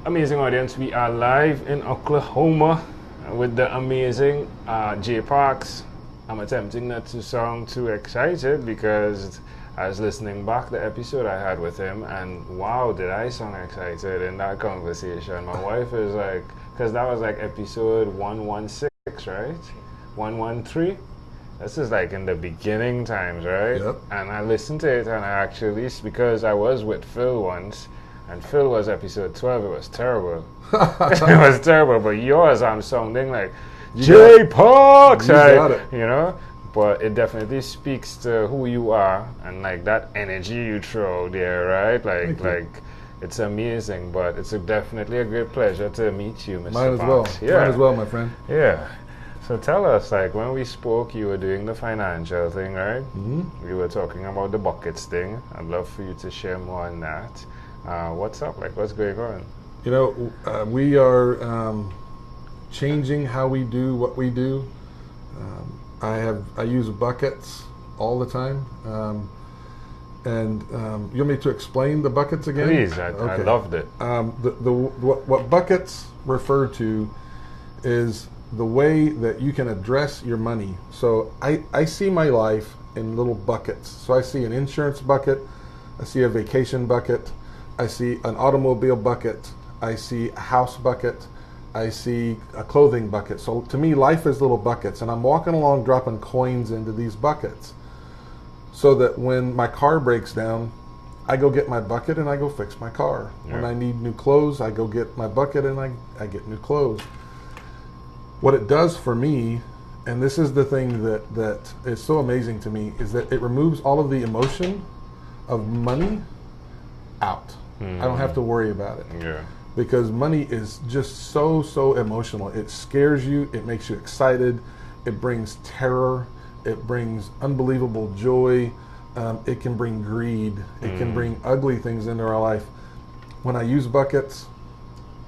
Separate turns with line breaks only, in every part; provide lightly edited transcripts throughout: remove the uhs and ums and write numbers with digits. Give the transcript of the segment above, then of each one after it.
Amazing audience, we are live in Oklahoma with the amazing Jay Parks. I'm attempting not to sound too excited because I was listening back the episode I had with him, and wow, did I sound excited in that conversation. My wife is like, because that was like episode 116, right? 113? This is like in the beginning times, right?
Yep.
And I listened to it, and I actually, because I was with Phil once, and Phil was episode 12, it was terrible. It was terrible, but yours, I'm sounding like Jay Parks, right?
Got it.
You know? But it definitely speaks to who you are and like that energy you throw there, right? Like it's amazing, but it's definitely a great pleasure to meet you, Mr.
Mine as
Parks.
well. Mine as well, my friend.
Yeah. So tell us, like when we spoke, you were doing the financial thing, right?
Mm-hmm.
We were talking about the buckets thing. I'd love for you to share more on that. What's up? Like, what's going on?
You know, we are changing how we do what we do. I use buckets all the time. And you want me to explain the buckets again?
Please, I loved it.
What buckets refer to is the way that you can address your money. So I see my life in little buckets. So I see an insurance bucket, I see a vacation bucket, I see an automobile bucket, I see a house bucket, I see a clothing bucket. So to me, life is little buckets, and I'm walking along dropping coins into these buckets so that when my car breaks down, I go get my bucket and I go fix my car.
Yeah.
When I need new clothes, I go get my bucket and I get new clothes. What it does for me, and this is the thing that is so amazing to me, is that it removes all of the emotion of money out. I don't have to worry about it.
Yeah.
Because money is just so emotional. It scares you, it makes you excited, it brings terror, it brings unbelievable joy, it can bring greed, it can bring ugly things into our life. When I use buckets,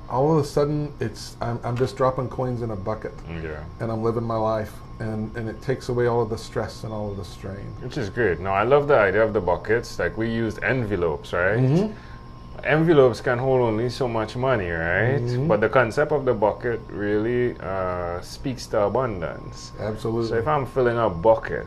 all of a sudden I'm just dropping coins in a bucket.
Yeah.
And I'm living my life, and it takes away all of the stress and all of the strain.
Which is great. No, I love the idea of the buckets. Like we used envelopes, right?
Mm-hmm.
Envelopes can hold only so much money, right?
Mm-hmm.
But the concept of the bucket really speaks to abundance.
Absolutely.
So if I'm filling a bucket,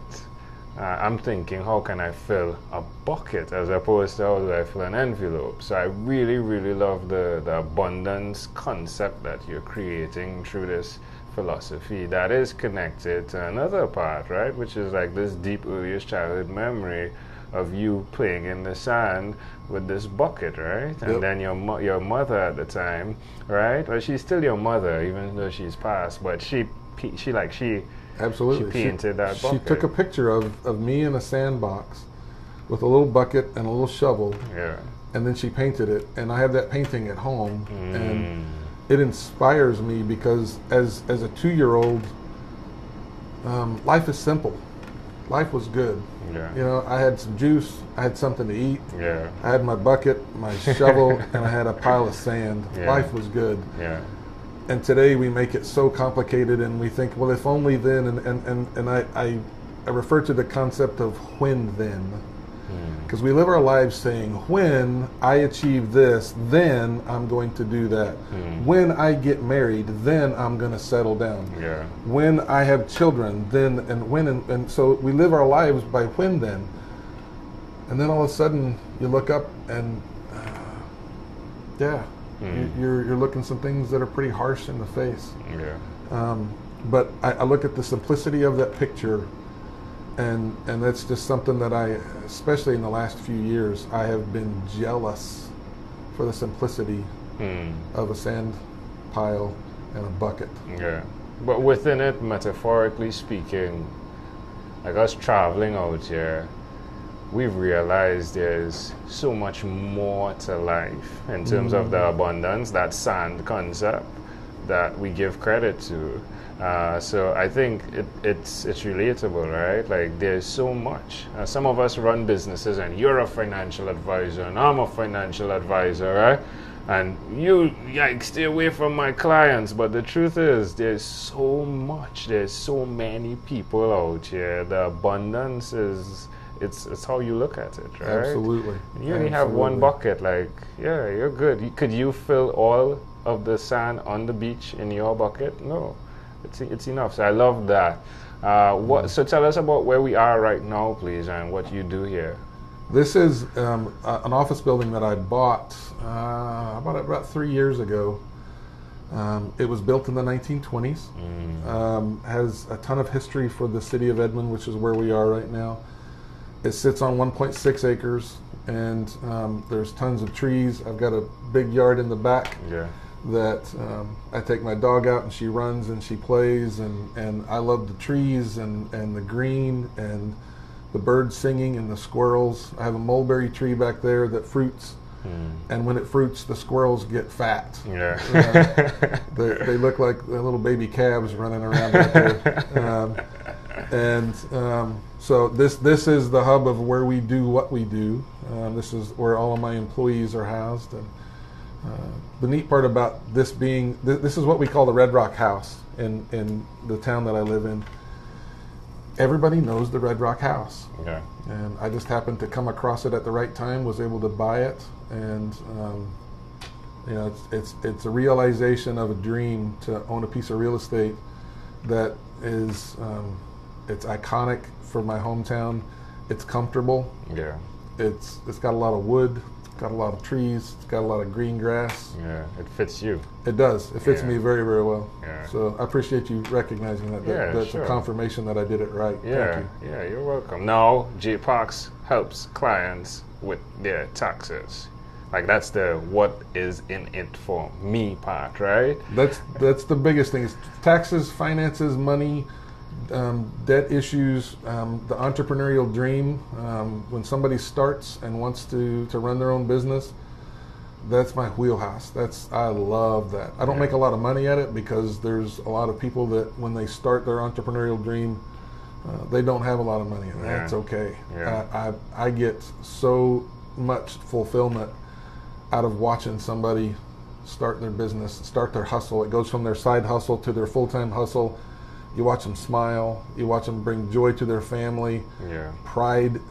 I'm thinking, how can I fill a bucket as opposed to how do I fill an envelope? So I really, really love the abundance concept that you're creating through this philosophy that is connected to another part, right? Which is like this deep earliest childhood memory of you playing in the sand with this bucket, right? And
Yep.
then your mother at the time, right? Well, she's still your mother, even though she's passed, but she
Absolutely.
She painted that bucket.
She took a picture of me in a sandbox with a little bucket and a little shovel,
Yeah.
and then she painted it. And I have that painting at home, and it inspires me because as a 2-year-old, life is simple. Life was good.
Yeah.
You know, I had some juice, I had something to eat,
Yeah.
I had my bucket, my shovel, and I had a pile of sand.
Yeah.
Life was good.
Yeah.
And today we make it so complicated, and we think, well, if only then, and I refer to the concept of when then. Because we live our lives saying, when I achieve this, then I'm going to do that. When I get married, then I'm going to settle down.
Yeah.
When I have children, then, and so we live our lives by when then. And then all of a sudden you look up and, you're looking some things that are pretty harsh in the face.
Yeah.
But I look at the simplicity of that picture, and that's just something that especially in the last few years, I have been jealous for the simplicity of a sand pile and a bucket.
Yeah. But within it, metaphorically speaking, like us traveling out here, we've realized there's so much more to life in terms of the abundance, that sand concept that we give credit to. So I think it's relatable, right? Like there's so much. Some of us run businesses, and you're a financial advisor, and I'm a financial advisor, right? And you, stay away from my clients. But the truth is, there's so much. There's so many people out here. The abundance is it's how you look at it, right?
Absolutely.
You only have one bucket, like, yeah, you're good. Could you fill all of the sand on the beach in your bucket? No, it's enough. So I love that. So tell us about where we are right now, please, and what you do here.
This is an office building that I bought about 3 years ago. It was built in the 1920s. Has a ton of history for the city of Edmond, which is where we are right now. It sits on 1.6 acres, and there's tons of trees. I've got a big yard in the back that I take my dog out, and she runs and she plays, and I love the trees and the green and the birds singing and the squirrels. I have a mulberry tree back there that fruits. And when it fruits, the squirrels get fat. They look like little baby calves running around out there. So this is the hub of where we do what we do. This is where all of my employees are housed. And the neat part about this being, this is what we call the Red Rock House in the town that I live in. Everybody knows the Red Rock House. And I just happened to come across it at the right time, was able to buy it, and it's a realization of a dream to own a piece of real estate that is it's iconic for my hometown. It's comfortable. It's got a lot of wood. It's got a lot of trees. It's got a lot of green grass.
It fits you.
It does. It fits me very, very well.
Yeah.
So I appreciate you recognizing that. That's a confirmation that I did it right. Thank you.
Yeah, you're welcome. Now, J Parks helps clients with their taxes. Like, that's the what is in it for me part, right?
That's the biggest thing. Is taxes, finances, money, debt issues, the entrepreneurial dream. When somebody starts and wants to run their own business, that's my wheelhouse. I love that. I don't make a lot of money at it because there's a lot of people that when they start their entrepreneurial dream, they don't have a lot of money, and that's okay. I get so much fulfillment out of watching somebody start their business, start their hustle. It goes from their side hustle to their full-time hustle. You watch them smile. You watch them bring joy to their family. Pride,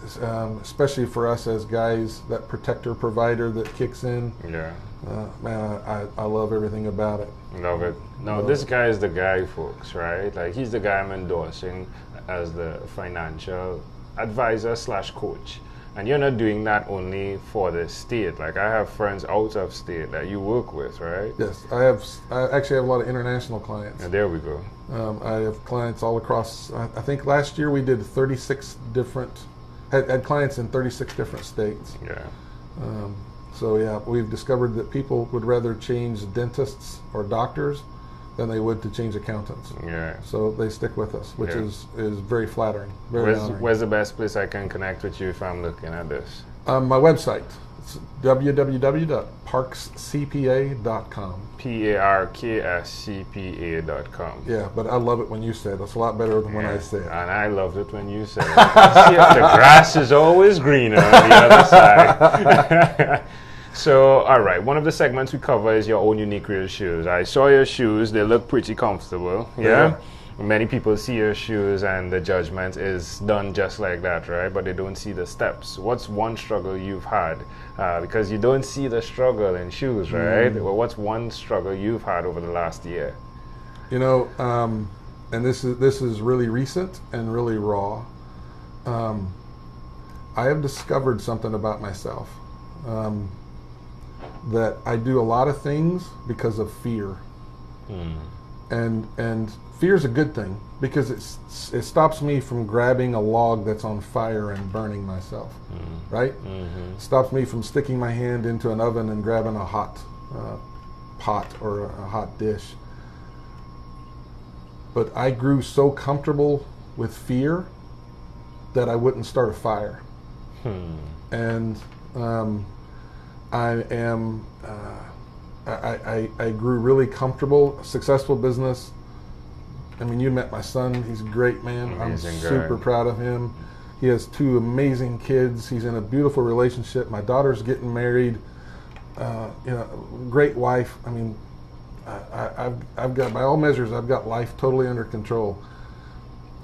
especially for us as guys, that protector, provider that kicks in. Man, I love everything about it.
Love it. No, this guy is the guy, folks, right? Like, he's the guy I'm endorsing as the financial advisor / coach. And you're not doing that only for the state. Like, I have friends out of state that you work with, right?
Yes, I actually have a lot of international clients.
And there we go.
I have clients all across. I think last year we did 36 different. Had clients in 36 different states. So we've discovered that people would rather change dentists or doctors than they would to change accountants. So they stick with us, which is very flattering.
Where's the best place I can connect with you if I'm looking at this?
My website. It's www.parkscpa.com.
PARKSCPA.com.
Yeah, but I love it when you say it. It's a lot better than when I say it.
And I loved it when you said it. See, the grass is always greener on the other side. So, all right, one of the segments we cover is your own unique real shoes. I saw your shoes. They look pretty comfortable. Many people see your shoes and the judgment is done just like that, right? But they don't see the steps. What's one struggle you've had? Because you don't see the struggle in shoes, right? Well, what's one struggle you've had over the last year?
You know, and this is really recent and really raw. I have discovered something about myself. That I do a lot of things because of fear. And fear is a good thing because it stops me from grabbing a log that's on fire and burning myself, right? It stops me from sticking my hand into an oven and grabbing a hot pot or a hot dish. But I grew so comfortable with fear that I wouldn't start a fire. And I grew really comfortable, successful business. I mean, you met my son. He's a great man.
Amazing
I'm
guy.
super proud of him. He has 2 amazing kids. He's in a beautiful relationship. My daughter's getting married. Great wife. I mean, I've got, by all measures, I've got life totally under control.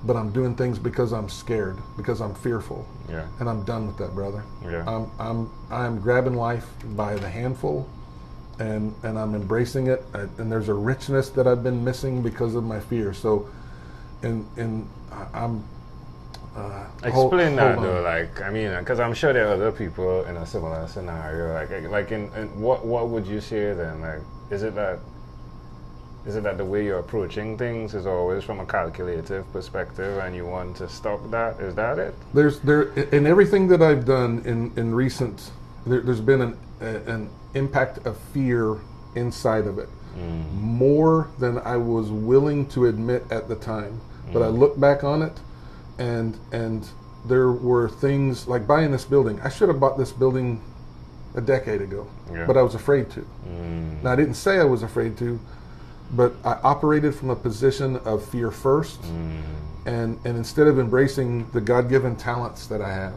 but I'm doing things because I'm scared, because I'm fearful.
Yeah.
And I'm done with that, brother.
Yeah.
I'm grabbing life by the handful, and I'm embracing it. And there's a richness that I've been missing because of my fear. So, and I'm.
Explain that
hold on.
though, like, I mean, because I'm sure there are other people in a similar scenario. Like in what would you say then? Like, is it that the way you're approaching things is always from a calculative perspective, and you want to stop that? Is that it?
There in everything that I've done in recent, there's been an impact of fear inside of it, more than I was willing to admit at the time. But I look back on it. And there were things like buying this building. I should have bought this building a decade ago, but I was afraid to. Now, I didn't say I was afraid to, but I operated from a position of fear first. And instead of embracing the God-given talents that I have,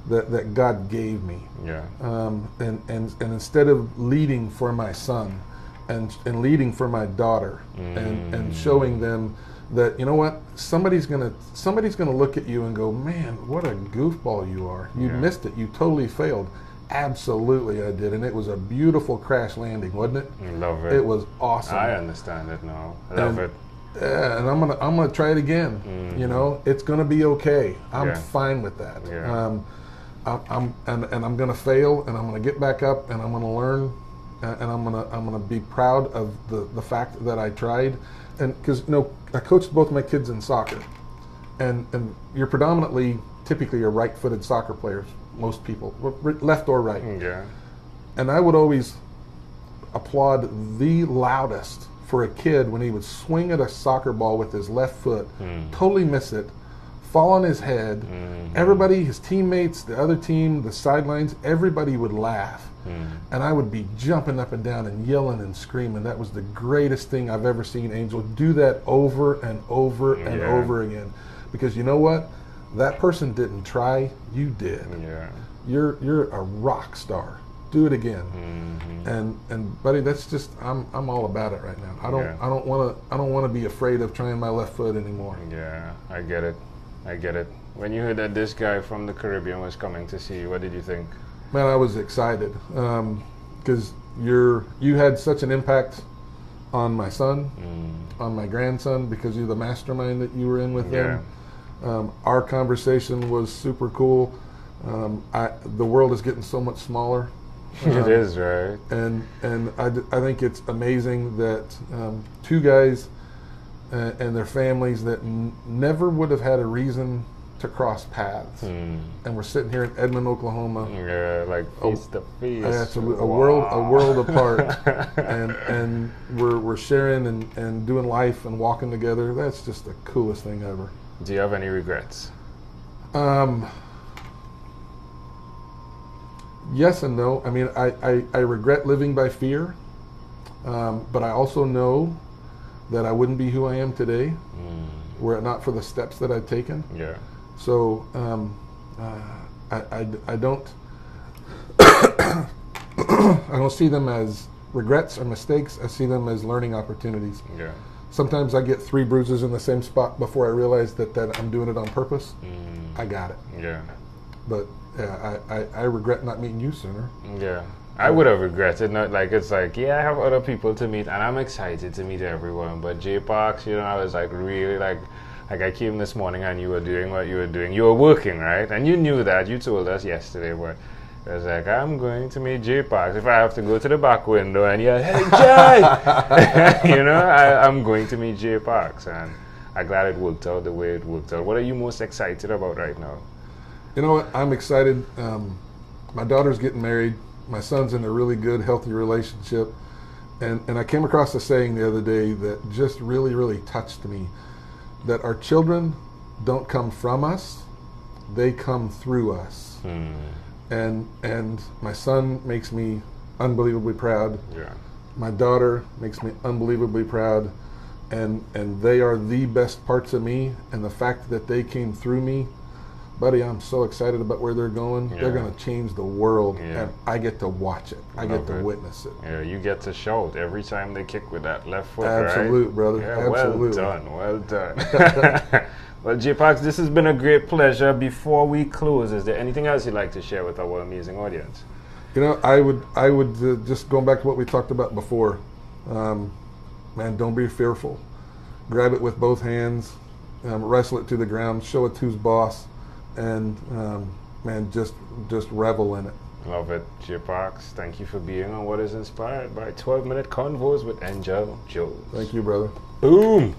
that God gave me, and instead of leading for my son and leading for my daughter, and showing them that, you know what, somebody's gonna look at you and go, man, what a goofball you are. You missed it. You totally failed. Absolutely, I did, and it was a beautiful crash landing, wasn't it?
Love it.
It was awesome.
I understand it now. Love it.
Yeah, and I'm gonna try it again. You know, it's gonna be okay. I'm fine with that. I'm gonna fail, and I'm gonna get back up, and I'm gonna learn, and I'm gonna be proud of the fact that I tried. And because, you know, I coached both my kids in soccer, and you're typically a right-footed soccer players, most people, left or right. And I would always applaud the loudest for a kid when he would swing at a soccer ball with his left foot, totally miss it, fall on his head. Everybody, his teammates, the other team, the sidelines, everybody would laugh. And I would be jumping up and down and yelling and screaming. That was the greatest thing I've ever seen Angel do that over and over and over again. Because you know what? That person didn't try, you did. You're a rock star. Do it again. And buddy, that's just I'm all about it right now. I don't want to be afraid of trying my left foot anymore.
Yeah, I get it. When you heard that this guy from the Caribbean was coming to see you, what did you think?
Man, I was excited because you had such an impact on my son, on my grandson, because you're the mastermind that you were in with them. Our conversation was super cool. The world is getting so much smaller.
It is, right?
And I think it's amazing that two guys and their families that never would have had a reason to cross paths, and we're sitting here in Edmond, Oklahoma.
Like face to face.
Absolutely, a world apart, and we're sharing and doing life and walking together. That's just the coolest thing ever.
Do you have any regrets?
Yes and no. I mean, I regret living by fear, but I also know that I wouldn't be who I am today were it not for the steps that I've taken. So I don't I don't see them as regrets or mistakes. I see them as learning opportunities. Sometimes I get 3 bruises in the same spot before I realize that I'm doing it on purpose. I got it. But I regret not meeting you sooner.
I would have regretted. Not like it's like, I have other people to meet, and I'm excited to meet everyone. But J Parks, I was like really like I came this morning and you were doing what you were doing. You were working, right? And you knew that. You told us yesterday, but it was like, I'm going to meet J Parks. If I have to go to the back window and yell, hey, Jay! I'm going to meet J Parks. And I'm glad it worked out the way it worked out. What are you most excited about right now?
You know what? I'm excited. My daughter's getting married. My son's in a really good, healthy relationship. And I came across a saying the other day that just really, really touched me. That our children don't come from us, they come through us. And my son makes me unbelievably proud. My daughter makes me unbelievably proud. And they are the best parts of me. And the fact that they came through me buddy, I'm so excited about where they're going.
Yeah.
They're going to change the world,
Yeah.
and I get to watch it. I get to witness it.
Yeah, you get to shout every time they kick with that left foot,
Absolute,
right?
brother.
Yeah,
Absolutely.
well done. Well, J-Pax, this has been a great pleasure. Before we close, is there anything else you'd like to share with our amazing audience?
You know, I would just going back to what we talked about before. Man, don't be fearful. Grab it with both hands, wrestle it to the ground, show it who's boss, and man, just revel in it.
Love it, J-Pax. Thank you for being on What is Inspired by 12-Minute Convos with Angel Joe.
Thank you, brother.
Boom.